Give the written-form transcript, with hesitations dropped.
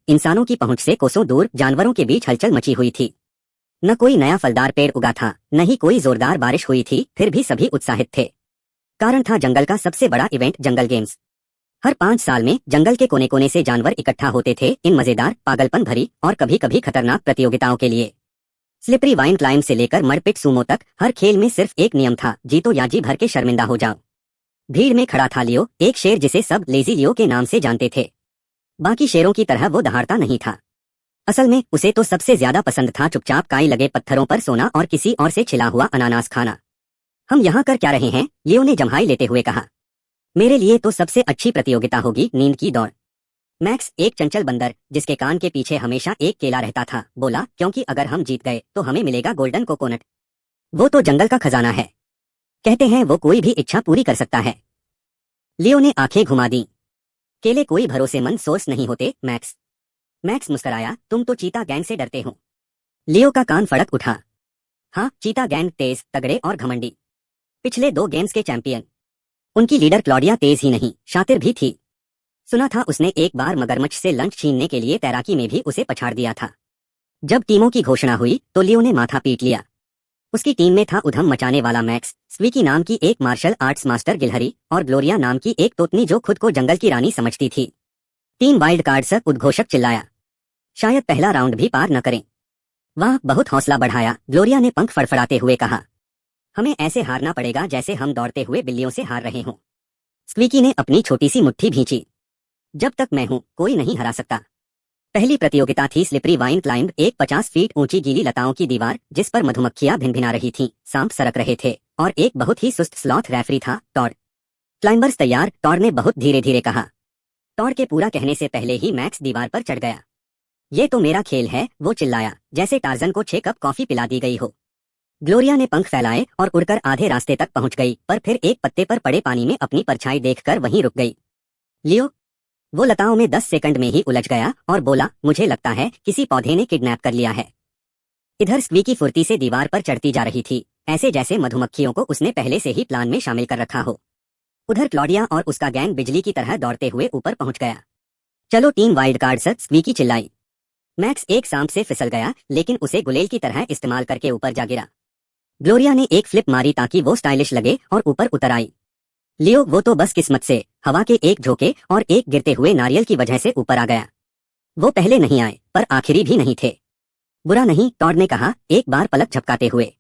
इंसानों की पहुंच से कोसों दूर जानवरों के बीच हलचल मची हुई थी। न कोई नया फलदार पेड़ उगा था, न ही कोई जोरदार बारिश हुई थी, फिर भी सभी उत्साहित थे। कारण था जंगल का सबसे बड़ा इवेंट, जंगल गेम्स। हर 5 साल में जंगल के कोने कोने से जानवर इकट्ठा होते थे इन मजेदार, पागलपन भरी और कभी कभी खतरनाक प्रतियोगिताओं के लिए। स्लिपरी वाइन क्लाइंब से लेकर मरपिट सूमो तक हर खेल में सिर्फ एक नियम था, जीतो या जी भर के शर्मिंदा हो जाओ। भीड़ में खड़ा था लियो, एक शेर जिसे सब लेजी लियो के नाम से जानते थे। बाकी शेरों की तरह वो दहाड़ता नहीं था। असल में उसे तो सबसे ज्यादा पसंद था चुपचाप काई लगे पत्थरों पर सोना और किसी और से छिला हुआ अनानास खाना। हम यहाँ कर क्या रहे हैं? लियो ने जम्हाई लेते हुए कहा। मेरे लिए तो सबसे अच्छी प्रतियोगिता होगी नींद की दौड़। मैक्स, एक चंचल बंदर जिसके कान के पीछे हमेशा एक केला रहता था, बोला, क्योंकि अगर हम जीत गए तो हमें मिलेगा गोल्डन कोकोनट। वो तो जंगल का खजाना है। कहते हैं वो कोई भी इच्छा पूरी कर सकता है। लियो ने आंखें घुमा दी। केले कोई भरोसेमंद सोर्स नहीं होते मैक्स। मैक्स मुस्कुराया, तुम तो चीता गैंग से डरते हो। लियो का कान फड़क उठा। हाँ, चीता गैंग तेज, तगड़े और घमंडी। पिछले 2 गेम्स के चैंपियन। उनकी लीडर क्लॉडिया तेज ही नहीं, शातिर भी थी। सुना था उसने एक बार मगरमच्छ से लंच छीनने के लिए तैराकी में भी उसे पछाड़ दिया था। जब टीमों की घोषणा हुई तो लियो ने माथा पीट लिया। उसकी टीम में था उधम मचाने वाला मैक्स, स्क्वीकी नाम की एक मार्शल आर्ट्स मास्टर गिलहरी और ग्लोरिया नाम की एक तोतनी जो खुद को जंगल की रानी समझती थी। 3 वाइल्ड कार्ड से उद्घोषक चिल्लाया, शायद पहला राउंड भी पार न करें। वाह, बहुत हौसला बढ़ाया, ग्लोरिया ने पंख फड़फड़ाते हुए कहा। हमें ऐसे हारना पड़ेगा जैसे हम दौड़ते हुए बिल्लियों से हार रहे हों। स्क्वीकी ने अपनी छोटी सी मुट्ठी भींची। जब तक मैं हूं कोई नहीं हरा सकता। पहली प्रतियोगिता थी स्लिपरी वाइन क्लाइंब, एक 50 फीट ऊंची गीली लताओं की दीवार जिस पर मधुमक्खियां भिनभिना रही थीं, सांप सरक रहे थे और एक बहुत ही सुस्त स्लॉथ रेफरी था, टॉड। क्लाइंबर्स तैयार? टॉड ने बहुत धीरे धीरे कहा। टॉड के पूरा कहने से पहले ही मैक्स दीवार पर चढ़ गया। ये तो मेरा खेल है, वो चिल्लाया, जैसे टार्जन को 6 कप कॉफी पिला दी गई हो। ग्लोरिया ने पंख फैलाए और उड़कर आधे रास्ते तक पहुंच गई, पर फिर एक पत्ते पर पड़े पानी में अपनी परछाई देखकर वहीं रुक गई। लियो, वो लताओं में 10 सेकंड में ही उलझ गया और बोला, मुझे लगता है किसी पौधे ने किडनैप कर लिया है। इधर स्क्वीकी फुर्ती से दीवार पर चढ़ती जा रही थी, ऐसे जैसे मधुमक्खियों को उसने पहले से ही प्लान में शामिल कर रखा हो। उधर क्लॉडिया और उसका गैंग बिजली की तरह दौड़ते हुए ऊपर पहुंच गया। चलो team wild card sir, squeaky चिल्लाई। मैक्स एक सांप से फिसल गया, लेकिन उसे गुलेल की तरह इस्तेमाल करके ऊपर जा गिरा। ग्लोरिया ने एक फ्लिप मारी ताकि वो स्टाइलिश लगे और ऊपर उतर आई। लियो, वो तो बस किस्मत से हवा के एक झोंके और एक गिरते हुए नारियल की वजह से ऊपर आ गया। वो पहले नहीं आए पर आखिरी भी नहीं थे। बुरा नहीं, टॉड ने कहा, एक बार पलक झपकाते हुए।